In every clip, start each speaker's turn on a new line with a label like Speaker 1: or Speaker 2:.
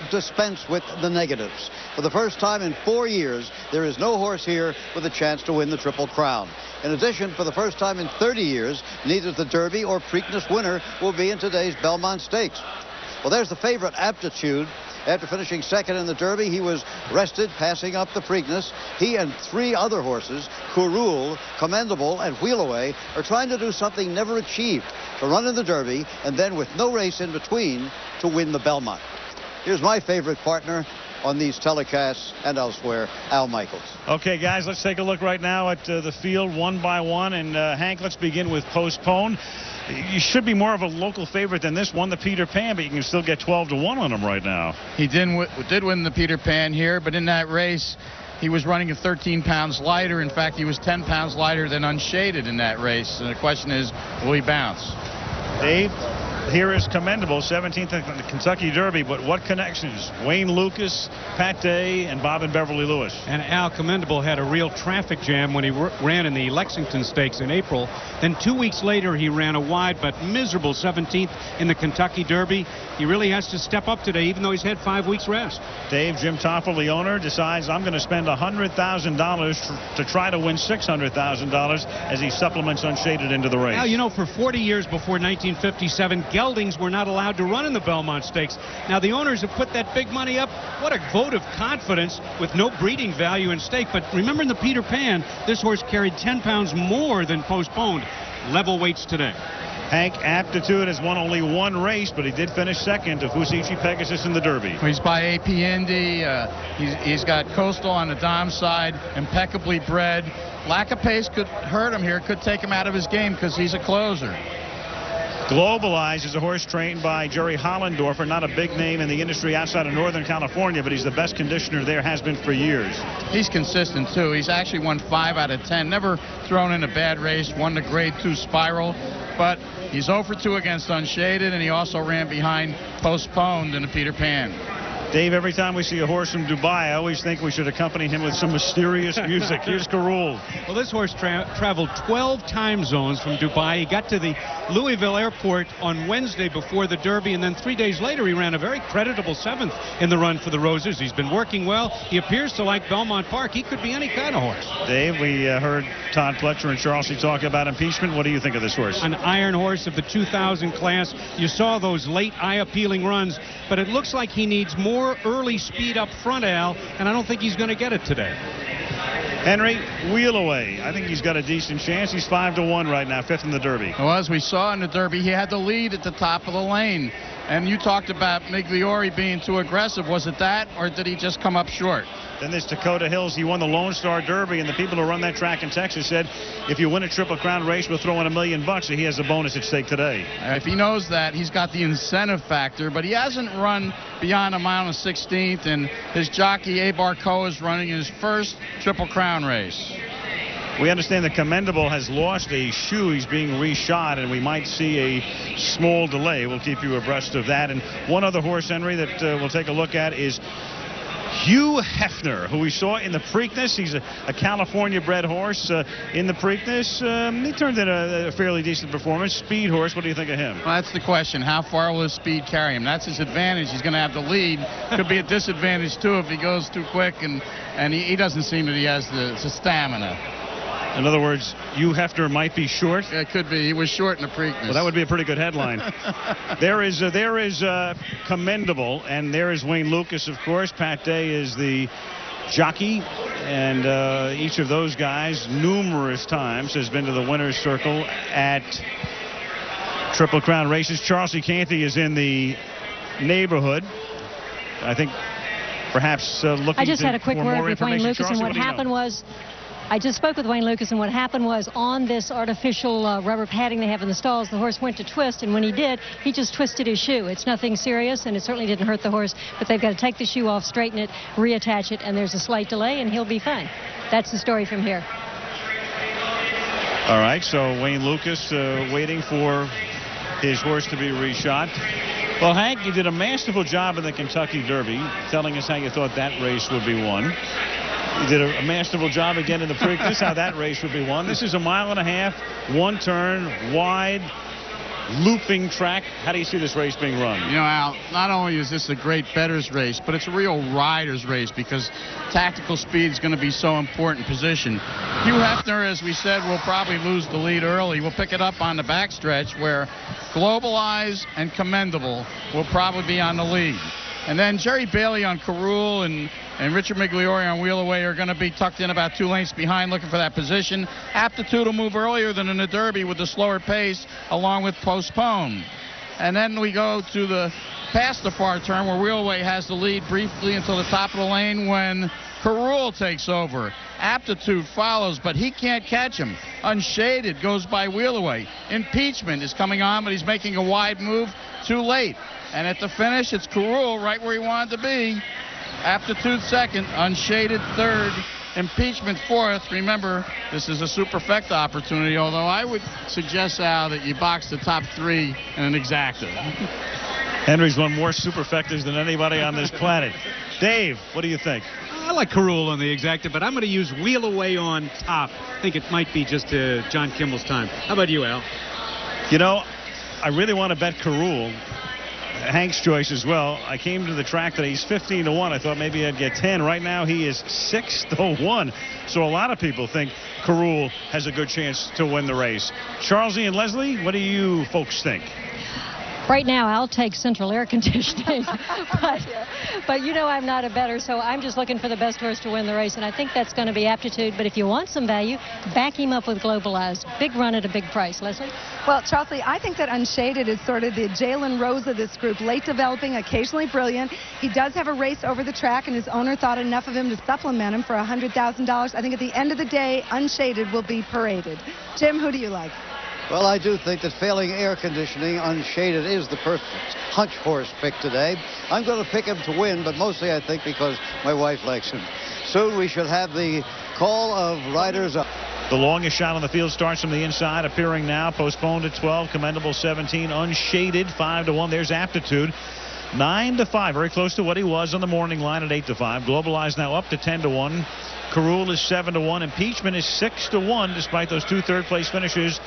Speaker 1: dispense with the negatives. For the first time in 4 years, there is no horse here with a chance to win the Triple Crown. In addition, for the first time in 30 years, neither the Derby or Preakness winner will be in today's Belmont Stakes. Well, there's the favorite, Aptitude. After finishing second in the Derby, he was rested, passing up the Preakness. He and 3 other horses, Curul, Commendable, and Wheelaway, are trying to do something never achieved, to run in the Derby, and then with no race in between, to win the Belmont. Here's my favorite partner on these telecasts and elsewhere, Al Michaels.
Speaker 2: Okay, guys, let's take a look right now at the field one by one. And Hank, let's begin with Postpone. You should be more of a local favorite than this one, the Peter Pan, but you can still get 12-1 on him right now.
Speaker 3: He did win the Peter Pan here, but in that race, he was running at 13 pounds lighter. In fact, he was 10 pounds lighter than Unshaded in that race. And the question is, will he bounce?
Speaker 2: Dave, here is Commendable, 17th in the Kentucky Derby, but what connections? Wayne Lukas, Pat Day, and Bob and Beverly Lewis.
Speaker 4: And Al, Commendable had a real traffic jam when he ran in the Lexington Stakes in April. Then 2 weeks later, he ran a wide but miserable 17th in the Kentucky Derby. He really has to step up today, even though he's had 5 weeks rest.
Speaker 2: Jim Toffel, the owner, decides I'm going to spend $100,000 to try to win $600,000 as he supplements Unshaded into the race.
Speaker 4: Al, you know, for 40 years before 1957, geldings were not allowed to run in the Belmont Stakes. Now the owners have put that big money up. What a vote of confidence with no breeding value in stake. But remember in the Peter Pan, this horse carried 10 pounds more than Postponed. Level weights today.
Speaker 2: Hank, Aptitude has won only 1 race, but he did finish second to Fusaichi Pegasus in the Derby.
Speaker 3: He's by AP Indy. He's got Coastal on the dom side, impeccably bred. Lack of pace could hurt him here, could take him out of his game because he's a closer.
Speaker 2: Globalize is a horse trained by Jerry Hollendorfer, not a big name in the industry outside of Northern California, but he's the best conditioner there, has been for years.
Speaker 3: He's consistent, too. He's actually won 5 out of 10, never thrown in a bad race, won the Grade 2 Spiral, but he's 0 for 2 against Unshaded, and he also ran behind Postponed in the Peter Pan.
Speaker 2: Dave, every time we see a horse from Dubai, I always think we should accompany him with some mysterious music. Here's Curul.
Speaker 4: Well, this horse traveled 12 time zones from Dubai. He got to the Louisville airport on Wednesday before the Derby, and then 3 days later he ran a very creditable 7th in the run for the Roses. He's been working well. He appears to like Belmont Park. He could be any kind of horse.
Speaker 2: Dave, we heard Todd Pletcher and Charles talk about impeachment. What do you think of this horse?
Speaker 4: An iron horse of the 2000 class. You saw those late eye-appealing runs, but it looks like he needs more early speed up front, Al, and I don't think he's going to get it today.
Speaker 2: Henry, Wheelaway. I think he's got a decent chance. He's 5-1 right now, 5th in the Derby.
Speaker 3: Well, as we saw in the Derby, he had the lead at the top of the lane. And you talked about Migliori being too aggressive. Was it that, or did he just come up short?
Speaker 2: Then there's Dakota Hills. He won the Lone Star Derby, and the people who run that track in Texas said, if you win a Triple Crown race, we'll throw in $1 million, so he has a bonus at stake today.
Speaker 3: If he knows that, he's got the incentive factor, but he hasn't run beyond a mile and 16th, and his jockey, Abar Coe, is running his first Triple Crown race.
Speaker 2: We understand that Commendable has lost a shoe. He's being reshot, and we might see a small delay. We'll keep you abreast of that. And one other horse, Henry, that we'll take a look at is Hugh Hefner, who we saw in the Preakness. He's a California-bred horse in the Preakness. He turned in a fairly decent performance. Speed horse. What do you think of him?
Speaker 3: Well, that's the question. How far will his speed carry him? That's his advantage. He's going to have the lead. Could be a disadvantage, too, if he goes too quick, and he doesn't seem that he has the stamina.
Speaker 2: In other words, Hugh Hefner might be short.
Speaker 3: It could be. He was short in the Preakness.
Speaker 2: Well, that would be a pretty good headline. There is Commendable, and there is Wayne Lukas, of course. Pat Day is the jockey, and each of those guys numerous times has been to the winner's circle at Triple Crown races. Charles Canty is in the neighborhood. I think perhaps looking.
Speaker 5: I just had a quick word with Wayne Lukas,
Speaker 2: Charles,
Speaker 5: and what happened was, I just spoke with Wayne Lukas, and what happened was on this artificial rubber padding they have in the stalls, the horse went to twist, and when he did, he just twisted his shoe. It's nothing serious, and it certainly didn't hurt the horse, but they've got to take the shoe off, straighten it, reattach it, and there's a slight delay, and he'll be fine. That's the story from here.
Speaker 2: All right, so Wayne Lukas waiting for his horse to be reshot. Well, Hank, you did a masterful job in the Kentucky Derby, telling us how you thought that race would be won. You did a masterful job again in the Preakness, how that race would be won. This is a 1.5 mile, 1 turn, wide. looping track. How do you see this race being run?
Speaker 3: You know, Al, not only is this a great bettor's race, but it's a real rider's race because tactical speed is going to be so important in position. Hugh Hefner, as we said, will probably lose the lead early. We'll pick it up on the backstretch where Globalize and Commendable will probably be on the lead. And then Jerry Bailey on Carrool and Richard Migliore on Wheel Away are going to be tucked in about 2 lengths behind looking for that position. Aptitude will move earlier than in the Derby with the slower pace along with Postpone. And then we go to past the far turn where Wheel Away has the lead briefly until the top of the lane when Carrool takes over. Aptitude follows, but he can't catch him. Unshaded goes by Wheel Away. Impeachment is coming on, but he's making a wide move too late. And at the finish, it's Carrool right where he wanted to be. Aptitude second, Unshaded third, Impeachment fourth. Remember, this is a superfecta opportunity, although I would suggest, Al, that you box the top 3 in an exacta.
Speaker 2: Henry's won more superfectas than anybody on this planet. Dave, what do you think?
Speaker 4: I like Carrool on the exacta, but I'm going to use Wheel Away on top. I think it might be just John Kimball's time. How about you, Al?
Speaker 2: You know, I really want to bet Carrool. Hank's choice as well. I came to the track that he's 15-1. I thought maybe I'd get 10. Right now he is 6-1. So a lot of people think Carrool has a good chance to win the race. Charlesy and Leslie, what do you folks think?
Speaker 5: Right now, I'll take central air conditioning, but you know I'm not a bettor, so I'm just looking for the best horse to win the race, and I think that's going to be Aptitude. But if you want some value, back him up with Globalized. Big run at a big price. Leslie?
Speaker 6: Well, Chelsea, I think that Unshaded is sort of the Jalen Rose of this group, late developing, occasionally brilliant. He does have a race over the track, and his owner thought enough of him to supplement him for $100,000. I think at the end of the day, Unshaded will be paraded. Jim, who do you like?
Speaker 1: Well, I do think that failing air conditioning, Unshaded is the perfect hunch horse pick today. I'm going to pick him to win, but mostly I think because my wife likes him. Soon we should have the call of riders up.
Speaker 2: The longest shot on the field starts from the inside, appearing now. Postponed at 12, Commendable 17, Unshaded 5-1. There's Aptitude 9-5, very close to what he was on the morning line at 8-5. Globalized now up to 10-1. Carrool is 7-1. Impeachment is 6-1, despite those 2 third-place finishes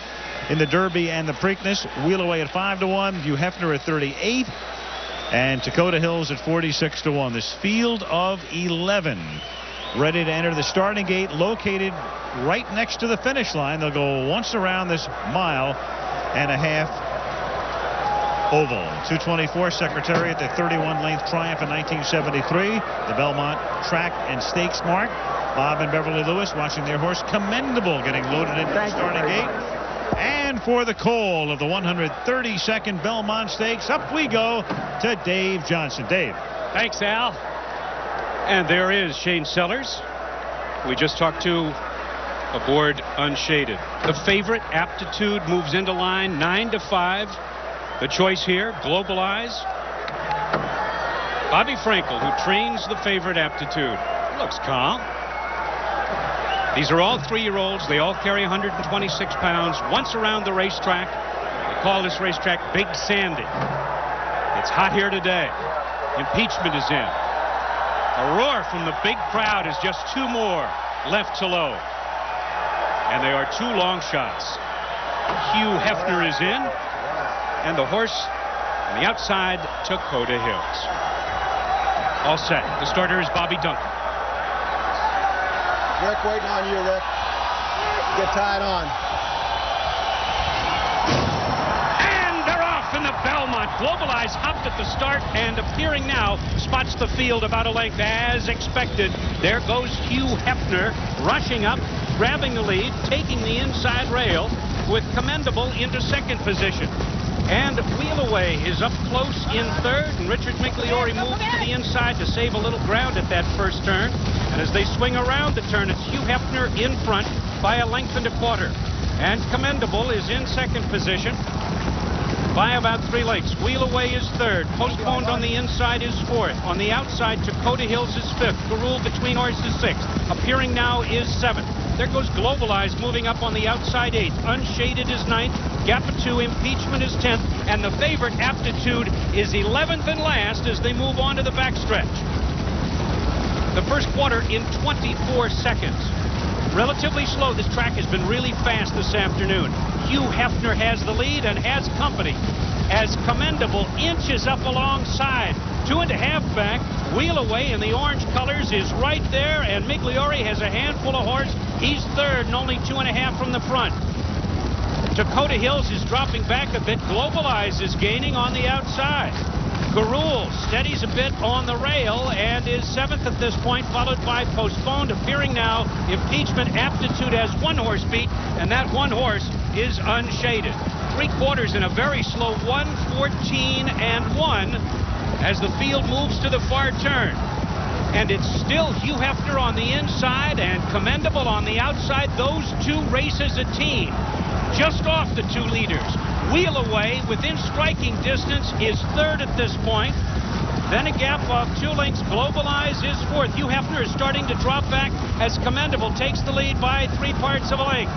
Speaker 2: in the Derby and the Preakness. Wheel Away at 5-1. Hugh Hefner at 38. And Dakota Hills at 46-1. This field of 11 ready to enter the starting gate, located right next to the finish line. They'll go once around this 1.5 mile oval. 224 Secretariat, the 31-length triumph in 1973. The Belmont Track and Stakes mark. Bob and Beverly Lewis watching their horse Commendable getting loaded into the starting gate. And for the call of the 132nd Belmont Stakes, up we go to Dave Johnson. Dave.
Speaker 4: Thanks, Al. And there is Shane Sellers. We just talked to aboard Unshaded. The favorite, Aptitude, moves into line 9-5. The choice here, Globalize. Bobby Frankel, who trains the favorite, Aptitude. Looks calm. These are all 3-year-olds. They all carry 126 pounds. Once around the racetrack, they call this racetrack Big Sandy. It's hot here today. Impeachment is in. A roar from the big crowd is just 2 more left to load. And they are 2 long shots. Hugh Hefner is in, and the horse on the outside, Dakota Hills. All set. The starter is Bobby Duncan.
Speaker 7: Rick, waiting on you, Rick. Get tied on.
Speaker 4: And they're off in the Belmont. Globalize hopped at the start and appearing now spots the field about a length as expected. There goes Hugh Hefner rushing up, grabbing the lead, taking the inside rail with Commendable into second position. And Wheel Away is up close in third, and Richard Migliore moves to the inside to save a little ground at that first turn. And as they swing around the turn, it's Hugh Hefner in front by a length and a quarter. And Commendable is in second position by about 3 lengths. Wheel Away is third. Postponed on the inside is fourth. On the outside, Dakota Hills is fifth. Carrool between horses sixth. Appearing now is seventh. There goes Globalize moving up on the outside 8th. Unshaded is 9th. Gap of 2. Impeachment is 10th. And the favorite, Aptitude, is 11th and last as they move on to the backstretch. The first quarter in 24 seconds. relatively slow. This track has been really fast this afternoon. Hugh Hefner has the lead and has company as Commendable inches up alongside. 2.5 back. Wheel Away in the orange colors is right there, and Migliore has a handful of horse. He's third and only 2.5 from the front. Dakota Hills is dropping back a bit. Globalize is gaining on the outside. Garul steadies a bit on the rail and is 7th at this point, followed by Postponed. Appearing now, Impeachment. Aptitude has 1 horse beat, and that 1 horse is Unshaded. 3/4 in a very slow 1:14.1 as the field moves to the far turn. And it's still Hugh Hefner on the inside and Commendable on the outside. Those 2 race as a team. Just off the 2 leaders. Wheel Away within striking distance is 3rd at this point. Then a gap of 2 lengths. Globalize is 4th. Hugh Hefner is starting to drop back as Commendable takes the lead by 3/4 of a length.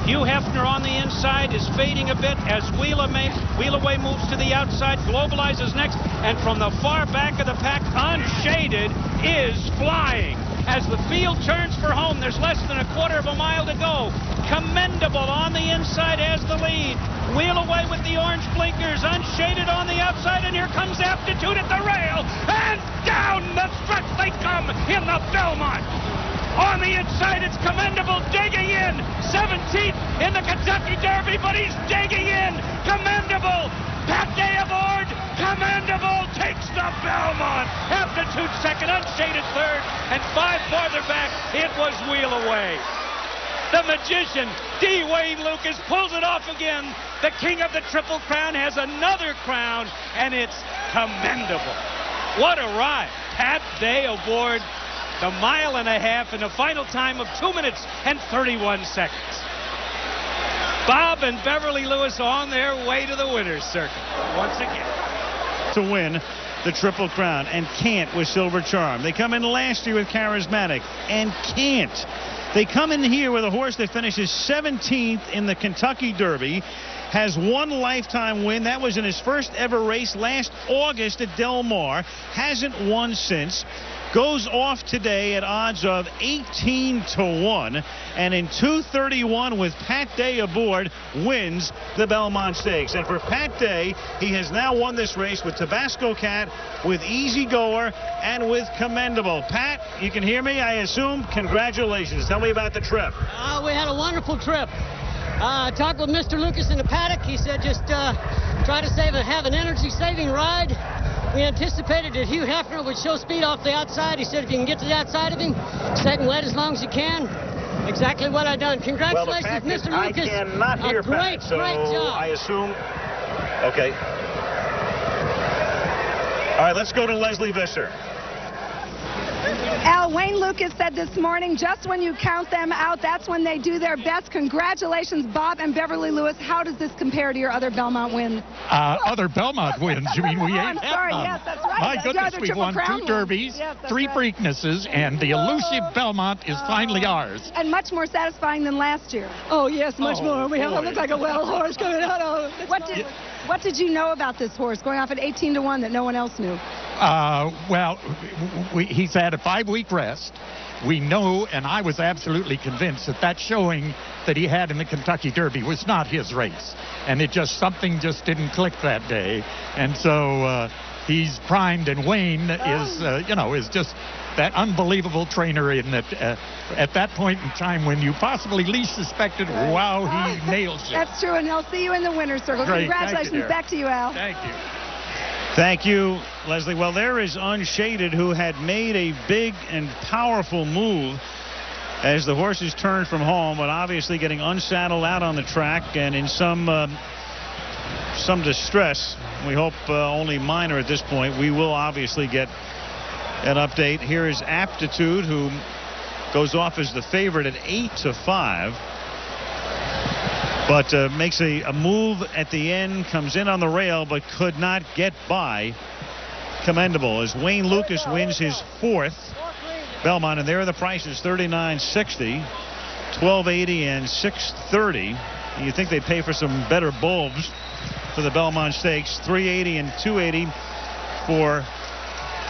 Speaker 4: Hugh Hefner on the inside is fading a bit as Wheel Away moves to the outside. Globalize is next, and from the far back of the pack, Unshaded is flying. As the field turns for home, there's less than 1/4 mile to go. Commendable on the inside has the lead. Wheel Away with the orange blinkers. Unshaded on the outside, and here comes Aptitude at the rail. And down the stretch they come in the Belmont. On the inside, it's Commendable digging in. 17th in the Kentucky Derby, but he's digging in. Commendable. Pat Day aboard. Commendable takes the Belmont. Aptitude second, Unshaded third, and 5 farther back, it was Wheel Away. The magician, D. Wayne Lukas, pulls it off again. The king of the Triple Crown has another crown, and it's Commendable. What a ride. Pat Day aboard the 1.5 miles in a final time of 2 minutes and 31 seconds. Bob and Beverly Lewis on their way to the winner's circle once again.
Speaker 2: To win the Triple Crown, and can't with Silver Charm. They come in last year with Charismatic and can't. They come in here with a horse that finishes 17th in the Kentucky Derby, has 1 lifetime win. That was in his first ever race last August at Del Mar. Hasn't won since. Goes off today at odds of 18-1, and in 2:31 with Pat Day aboard, wins the Belmont Stakes. And for Pat Day, he has now won this race with Tabasco Cat, with Easy Goer, and with Commendable. Pat, you can hear me, I assume. Congratulations. Tell me about the trip.
Speaker 8: We had a wonderful trip. I talked with Mr. Lukas in the paddock. He said just try to have an energy-saving ride. We anticipated that Hugh Hefner would show speed off the outside. He said if you can get to the outside of him, sit and wait as long as you can. Exactly what I done. Congratulations, Mr. Lukas.
Speaker 2: I cannot hear
Speaker 8: great,
Speaker 2: Pat, so
Speaker 8: great job.
Speaker 2: I assume. Okay. All right, let's go to Leslie Visser.
Speaker 6: Al, Wayne Lukas said this morning, just when you count them out, that's when they do their best. Congratulations, Bob and Beverly Lewis. How does this compare to your other Belmont wins?
Speaker 9: Other Belmont wins? You mean we ain't had none?
Speaker 6: Yes, that's right.
Speaker 9: My goodness, we've won 2 Derbies,
Speaker 6: yes,
Speaker 9: 3
Speaker 6: right.
Speaker 9: Preaknesses, and the elusive Belmont is finally ours.
Speaker 6: And much more satisfying than last year.
Speaker 5: Oh, yes, much more. We have to look like a well horse coming out of it.
Speaker 6: What did you know about this horse going off at 18-1 that no one else knew?
Speaker 9: Well, he's had a 5-week rest. We know, and I was absolutely convinced that showing that he had in the Kentucky Derby was not his race. And something just didn't click that day. And so he's primed, and Wayne is just that unbelievable trainer in that at that point in time when you possibly least suspected, wow, he nails it.
Speaker 6: That's true, and I'll see you in the winner's circle.
Speaker 9: Great.
Speaker 6: Congratulations.
Speaker 9: Thank you,
Speaker 6: back to you, Al.
Speaker 9: Thank you.
Speaker 2: Thank you, Leslie. Well, there is Unshaded, who had made a big and powerful move as the horses turned from home, but obviously getting unsaddled out on the track and in some distress. We hope only minor at this point. We will obviously get an update. Here is Aptitude, who goes off as the favorite at 8-5. But makes a move at the end, comes in on the rail, but could not get by Commendable as Wayne Lukas wins his 4th Belmont. And there are the prices: $39.60, $12.80, and $6.30. You think they'd pay for some better bulbs for the Belmont Stakes. $3.80 and $2.80 for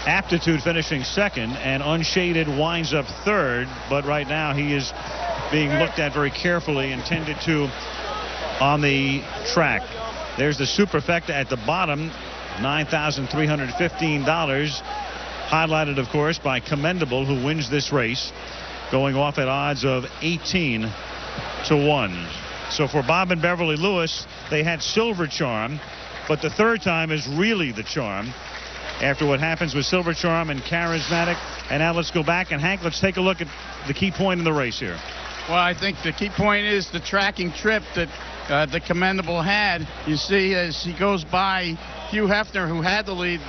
Speaker 2: Aptitude finishing second, and Unshaded winds up third, but right now he is being looked at very carefully and tended to on the track. There's the superfecta at the bottom, $9,315, highlighted of course by Commendable, who wins this race, going off at odds of 18 to 1. So for Bob and Beverly Lewis, they had Silver Charm, but the third time is really the charm after what happens with Silver Charm and Charismatic. And now let's go back, and Hank, let's take a look at the key point in the race here.
Speaker 3: Well, I think the key point is the tracking trip that the Commendable had. You see, as he goes by Hugh Hefner, who had the lead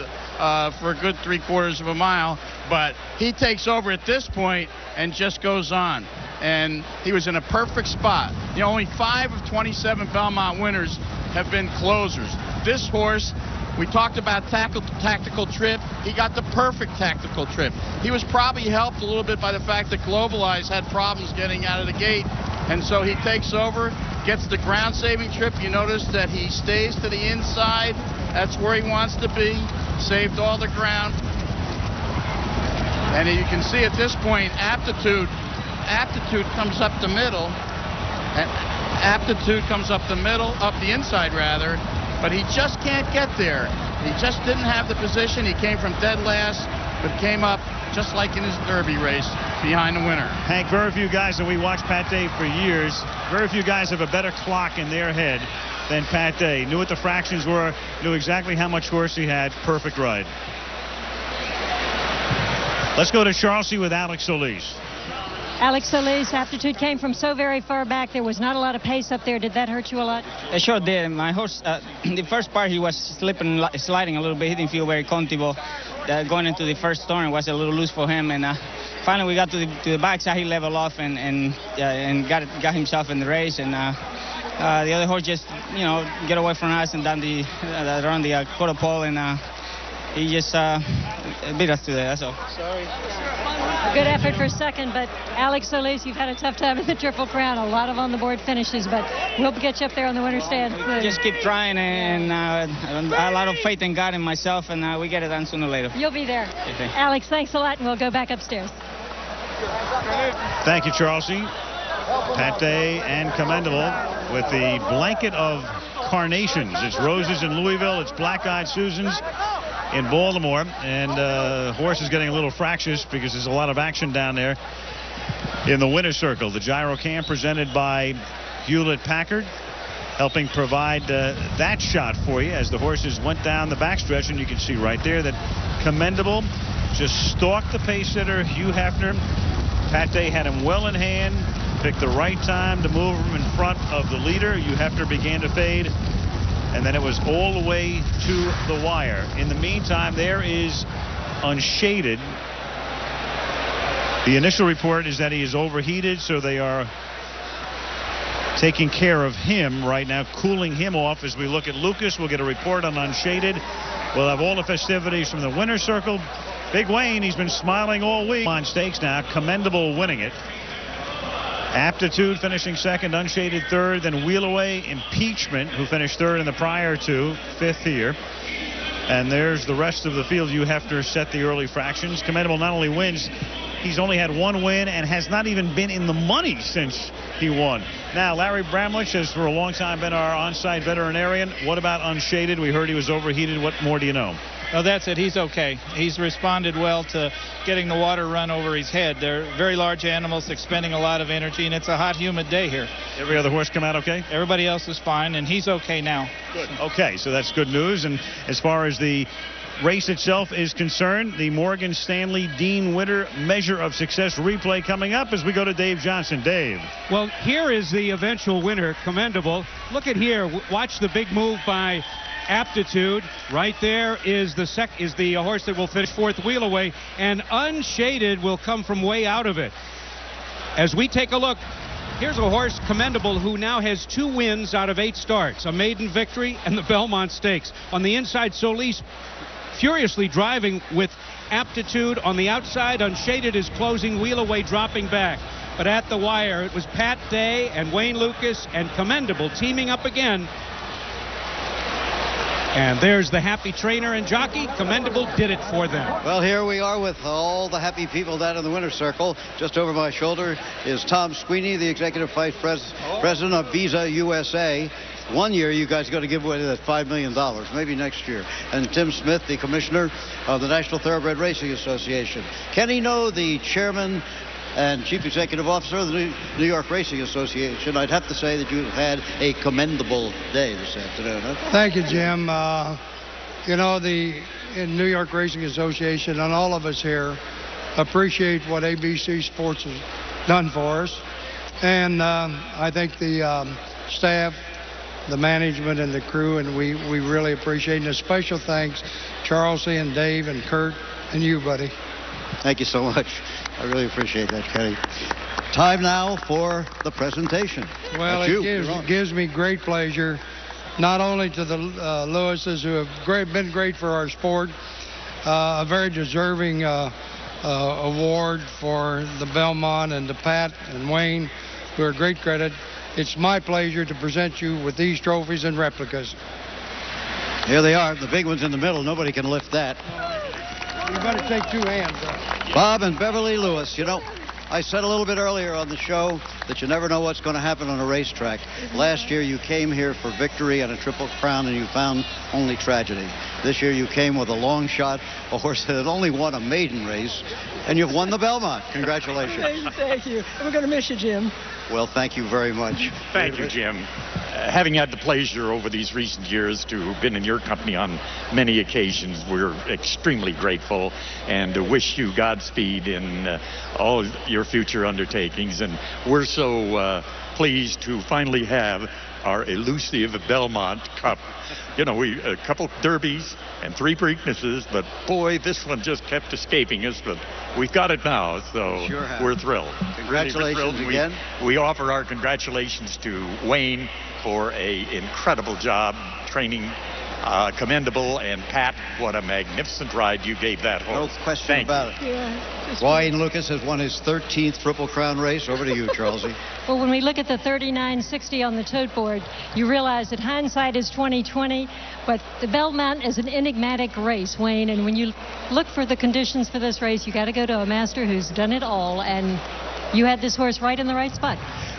Speaker 3: for a good 3/4 of a mile, but he takes over at this point and just goes on. And he was in a perfect spot. You know, only 5 of 27 Belmont winners have been closers. This horse, we talked about tactical trip. He got the perfect tactical trip. He was probably helped a little bit by the fact that Globalize had problems getting out of the gate. And so he takes over, gets the ground saving trip. You notice that he stays to the inside. That's where he wants to be. Saved all the ground. And you can see at this point, Aptitude comes up the middle. And Aptitude comes up the middle, up the inside rather. But he just can't get there. He just didn't have the position. He came from dead last, but came up just like in his Derby race behind the winner.
Speaker 2: Hank, very few guys, and we watched Pat Day for years, very few guys have a better clock in their head than Pat Day. Knew what the fractions were, knew exactly how much horse he had. Perfect ride. Let's go to Charlesy with Alex Solis.
Speaker 5: Alex Solis, Aptitude came from so very far back. There was not a lot of pace up there. Did that hurt you a lot?
Speaker 10: It sure did. My horse, the first part, he was sliding a little bit. He didn't feel very comfortable. Going into the first turn was a little loose for him. And finally, we got to the backside. He leveled off and got himself in the race. And the other horse just, get away from us and down around the quarter pole. And he just beat us to there. That's all. Sorry.
Speaker 5: Good effort for second, but Alex Solis, you've had a tough time in the Triple Crown. A lot of on-the-board finishes, but we'll get you up there on the winner's stand.
Speaker 10: Just keep trying, and a lot of faith in God and myself, and we get it done sooner or later.
Speaker 5: You'll be there.
Speaker 10: Okay.
Speaker 5: Alex, thanks a lot, and we'll go back upstairs.
Speaker 2: Thank you, Charlesy. Pat Day and Commendable with the blanket of carnations. It's roses in Louisville. It's black-eyed Susans in Baltimore, and horse is getting a little fractious because there's a lot of action down there in the winner's circle. The gyro cam presented by Hewlett-Packard, helping provide that shot for you as the horses went down the backstretch, and you can see right there that Commendable just stalked the pace setter Hugh Hefner. Pat Day had him well in hand, picked the right time to move him in front of the leader. Hugh Hefner began to fade, and then it was all the way to the wire. In the meantime, there is Unshaded. The initial report is that he is overheated, so they are taking care of him right now, cooling him off. As we look at Lukas, we'll get a report on Unshaded. We'll have all the festivities from the winner's circle. Big Wayne, he's been smiling all week. On stakes now, Commendable winning it. Aptitude finishing second, Unshaded third, then Wheelaway, Impeachment, who finished third in the prior two, fifth here. And there's the rest of the field. Hugh Hefner set the early fractions. Commendable not only wins, he's only had one win and has not even been in the money since he won. Now, Larry Bramlich has for a long time been our on-site veterinarian. What about Unshaded? We heard he was overheated. What more do you know?
Speaker 11: Oh, that's it. He's okay. He's responded well to getting the water run over his head. They're very large animals expending a lot of energy, and it's a hot, humid day here.
Speaker 2: Every other horse come out okay?
Speaker 11: Everybody else is fine, and he's okay now.
Speaker 2: Good. Okay, so that's good news. And as far as the race itself is concerned, the Morgan Stanley Dean Witter Measure of Success replay coming up as we go to Dave Johnson. Dave.
Speaker 4: Well, here is the eventual winner, Commendable. Look at here. Watch the big move by Aptitude. Right there is the horse that will finish fourth, Wheelaway, and Unshaded will come from way out of it. As we take a look, here's a horse, Commendable, who now has 2 wins out of 8 starts, a maiden victory and the Belmont Stakes. On the inside, Solis furiously driving with Aptitude. On the outside, Unshaded is closing, Wheelaway dropping back. But at the wire, it was Pat Day and Wayne Lukas and Commendable teaming up again. And there's the happy trainer and jockey. Commendable did it for them.
Speaker 1: Well, here we are with all the happy people down in the winner's circle. Just over my shoulder is Tom Sweeney, the executive vice president of Visa USA. One year you guys got to give away that $5 million, maybe next year. And Tim Smith, the commissioner of the National Thoroughbred Racing Association. Kenny No, the chairman and chief executive officer of the New York Racing Association. I'd have to say that you've had a commendable day this afternoon. Huh?
Speaker 12: Thank you, Jim. You know, the New York Racing Association and all of us here appreciate what ABC Sports has done for us. And I think the staff, the management and the crew, and we really appreciate it. And a special thanks, Charles and Dave and Kurt and you, buddy.
Speaker 1: Thank you so much. I really appreciate that, Kenny. Time now for the presentation.
Speaker 12: Well, it gives me great pleasure, not only to the Lewises who have been great for our sport, a very deserving award for the Belmont, and to Pat and Wayne, who are great credit. It's my pleasure to present you with these trophies and replicas.
Speaker 1: Here they are, the big ones in the middle. Nobody can lift that.
Speaker 12: You better take two hands.
Speaker 1: Bob and Beverly Lewis. You know, I said a little bit earlier on the show that you never know what's going to happen on a racetrack. Last year you came here for victory and a Triple Crown, and you found only tragedy. This year you came with a long shot, a horse that had only won a maiden race, and you've won the Belmont. Congratulations.
Speaker 8: Thank you. We're going to miss you, Jim.
Speaker 1: Well, thank you very much.
Speaker 9: Thank you, Jim. Having had the pleasure over these recent years to have been in your company on many occasions, we're extremely grateful and wish you Godspeed in all your future undertakings. And we're so pleased to finally have our elusive Belmont Cup. You know, a couple derbies and 3 Preaknesses, but boy, this one just kept escaping us. But we've got it now, so
Speaker 1: sure
Speaker 9: we're thrilled.
Speaker 1: Congratulations again.
Speaker 9: We offer our congratulations to Wayne for an incredible job training Commendable, and Pat, what a magnificent ride you gave that horse.
Speaker 1: No question about it.
Speaker 8: Yeah,
Speaker 1: Wayne Lukas has won his 13th Triple Crown race. Over to you, Charlesy.
Speaker 5: Well, when we look at the 39.60 on the tote board, you realize that hindsight is 20/20, but the Belmont is an enigmatic race, Wayne, and when you look for the conditions for this race, you got to go to a master who's done it all, and you had this horse right in the right spot.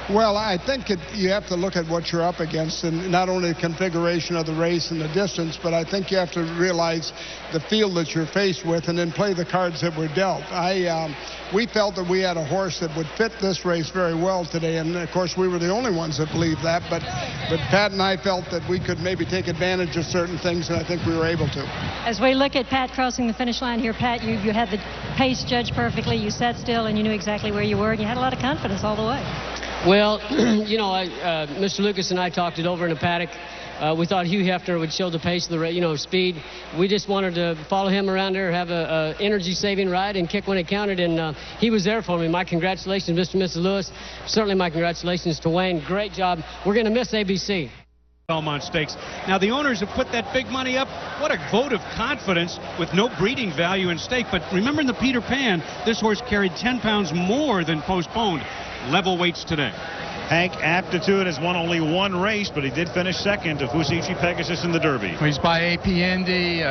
Speaker 13: Well, I think you have to look at what you're up against, and not only the configuration of the race and the distance, but I think you have to realize the field that you're faced with and then play the cards that were dealt. We felt that we had a horse that would fit this race very well today, and of course we were the only ones that believed that, but Pat and I felt that we could maybe take advantage of certain things, and I think we were able to.
Speaker 5: As we look at Pat crossing the finish line here, Pat, you had the pace judged perfectly, you sat still and you knew exactly where you were, and you had a lot of confidence all the way.
Speaker 8: Well, you know, Mr. Lukas and I talked it over in the paddock. We thought Hugh Hefner would show the pace of the speed. We just wanted to follow him around there, have a energy-saving ride, and kick when it counted, and he was there for me. My congratulations, Mr. and Mrs. Lewis. Certainly my congratulations to Wayne. Great job. We're going to miss ABC.
Speaker 4: Belmont Stakes. Now, the owners have put that big money up. What a vote of confidence with no breeding value in stake. But remember in the Peter Pan, this horse carried 10 pounds more than postponed. Level weights today.
Speaker 2: Hank Aptitude has won only 1 race, but he did finish second to Fusaichi Pegasus in the Derby.
Speaker 3: He's by AP Indy.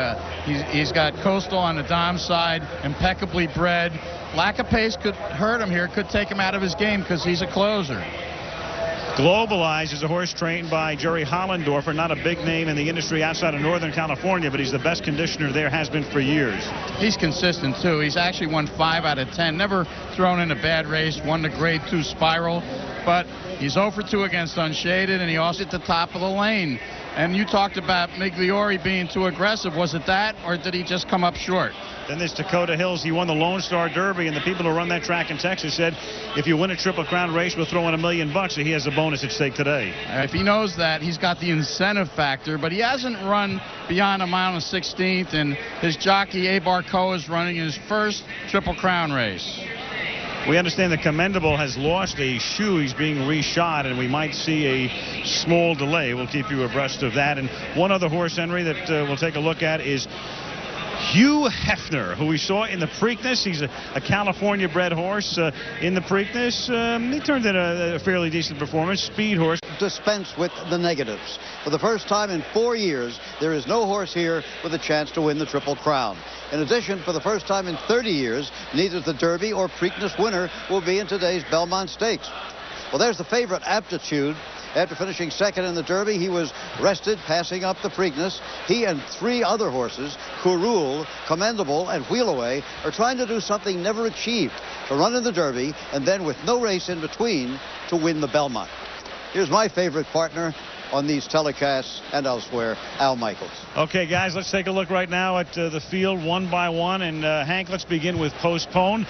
Speaker 3: He's got Coastal on the dime side, impeccably bred. Lack of pace could hurt him here, could take him out of his game because he's a closer.
Speaker 2: Globalize is a horse trained by Jerry Hollendorfer, not a big name in the industry outside of Northern California, but he's the best conditioner there, has been for years.
Speaker 3: He's consistent, too. He's actually won 5 out of 10. Never thrown in a bad race, won the grade 2 spiral, but he's 0 for 2 against Unshaded, and he also at the top of the lane. And you talked about Migliori being too aggressive. Was it that, or did he just come up short?
Speaker 2: Then there's Dakota Hills. He won the Lone Star Derby, and the people who run that track in Texas said, if you win a Triple Crown race, we'll throw in $1 million, so he has a bonus at stake today.
Speaker 3: If he knows that, he's got the incentive factor, but he hasn't run beyond a mile and 16th, and his jockey, Abe Arco, is running his first Triple Crown race.
Speaker 2: We understand that Commendable has lost a shoe. He's being reshod, and we might see a small delay. We'll keep you abreast of that. And one other horse, Henry, that we'll take a look at is Hugh Hefner, who we saw in the Preakness. He's a California-bred horse in the Preakness. He turned in a fairly decent performance. Speed horse.
Speaker 1: Dispense with the negatives. For the first time in 4 years, there is no horse here with a chance to win the Triple Crown. In addition, for the first time in 30 years, neither the Derby or Preakness winner will be in today's Belmont Stakes. Well, there's the favorite, Aptitude. After finishing second in the Derby, he was rested, passing up the Preakness. He and 3 other horses, Curul, Commendable, and Wheelaway, are trying to do something never achieved, to run in the Derby, and then with no race in between, to win the Belmont. Here's my favorite partner on these telecasts and elsewhere, Al Michaels.
Speaker 2: Okay, guys, let's take a look right now at the field one by one. And Hank, let's begin with Postponed.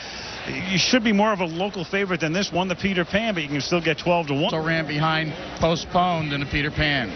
Speaker 2: You should be more of a local favorite than this one, the Peter Pan, but you can still get 12 to 1.
Speaker 3: Also ran behind Postponed in the Peter Pan.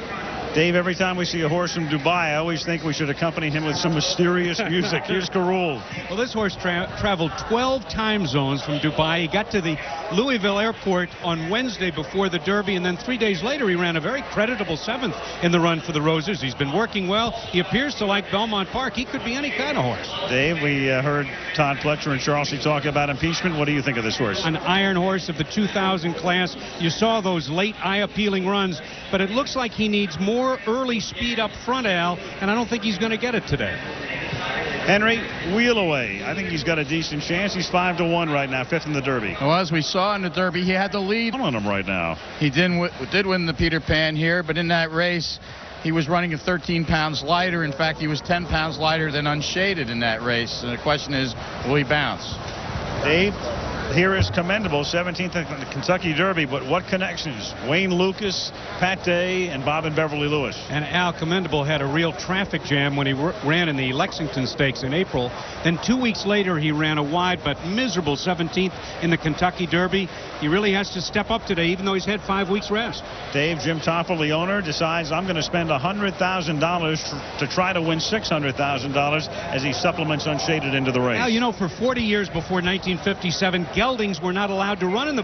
Speaker 2: Dave, every time we see a horse from Dubai, I always think we should accompany him with some mysterious music. Here's Curul.
Speaker 4: Well, this horse traveled 12 time zones from Dubai. He got to the Louisville airport on Wednesday before the Derby, and then 3 days later he ran a very creditable 7th in the run for the Roses. He's been working well. He appears to like Belmont Park. He could be any kind of horse.
Speaker 2: Dave, we heard Todd Pletcher and Charles talk about impeachment. What do you think of this horse?
Speaker 4: An iron horse of the 2000 class. You saw those late eye-appealing runs, but it looks like he needs more early speed up front, Al, and I don't think he's going to get it today.
Speaker 2: Henry, Wheelaway. I think he's got a decent chance. He's 5 to 1 right now, 5th in the Derby.
Speaker 3: Well, as we saw in the Derby, he had the lead.
Speaker 2: I'm on him right now.
Speaker 3: He did win the Peter Pan here, but in that race, he was running at 13 pounds lighter. In fact, he was 10 pounds lighter than Unshaded in that race. And the question is, will he bounce?
Speaker 2: Dave, here is Commendable, 17th in the Kentucky Derby, but what connections? Wayne Lukas, Pat Day, and Bob and Beverly Lewis.
Speaker 4: And Al, Commendable had a real traffic jam when he ran in the Lexington Stakes in April. Then 2 weeks later, he ran a wide but miserable 17th in the Kentucky Derby. He really has to step up today, even though he's had 5 weeks rest.
Speaker 2: Dave, Jim Toffel, the owner, decides I'm going to spend $100,000 to try to win $600,000 as he supplements Unshaded into the race.
Speaker 4: Al, you know, for 40 years before 1957, geldings were not allowed to run in the